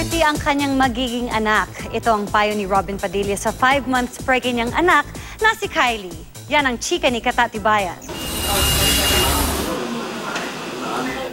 priority ang kanyang magiging anak. Ito ang payo ni Robin Padilla sa 5 months pregnant niyang anak na si Kylie. Yan ang chika ni Katatibayan.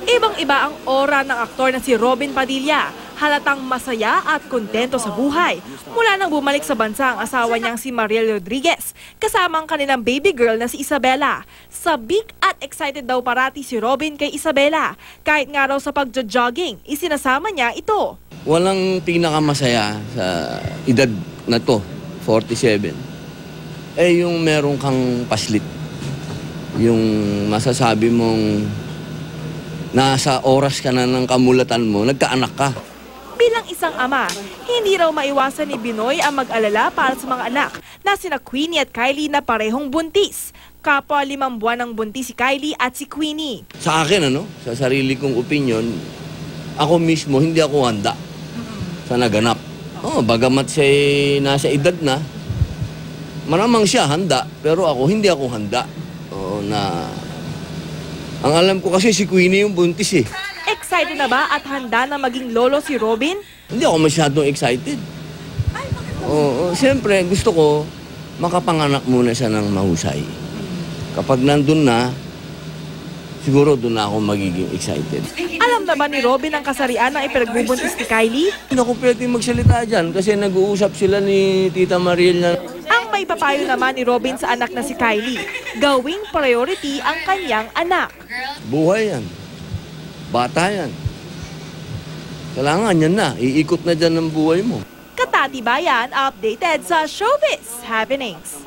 Ibang-iba ang aura ng aktor na si Robin Padilla. Halatang masaya at kontento sa buhay. Mula nang bumalik sa bansa ang asawa niyang si Mariel Rodriguez, kasama ang kanilang baby girl na si Isabela. Sabik at excited daw parati si Robin kay Isabela. Kahit nga raw sa pagjo-jogging, isinasama niya ito. Walang pinakamasaya sa edad na to, 47. Yung meron kang paslit. Yung masasabi mong nasa oras ka na ng kamulatan mo, nagkaanak ka. Bilang isang ama, hindi raw maiwasan ni Binoy ang mag-alala para sa mga anak na sina Queenie at Kylie na parehong buntis. Kapwa 5 buwan ng buntis si Kylie at si Queenie. Sa akin, sa sarili kong opinion, ako mismo hindi ako handa sa naganap. Bagamat siya nasa edad na, maramang siya handa, pero hindi ako handa. Ang alam ko kasi si Queenie yung buntis eh. Excited na ba at handa na maging lolo si Robin? Hindi ako masyadong excited. Siyempre gusto ko makapanganak muna siya ng mahusay. Kapag nandun na, siguro doon na ako magiging excited. Alam naman ni Robin ang kasarian ng ipinagbubuntis ni Kylie? Hindi ako pwede magsalita dyan kasi nag-uusap sila ni Tita Mariel na... Ang may papayo naman ni Robin sa anak na si Kylie, gawing priority ang kanyang anak. Buhay yan. Bata yan. Kailangan yan na. Iikot na dyan ng buhay mo. Katatibayan, updated sa showbiz happenings.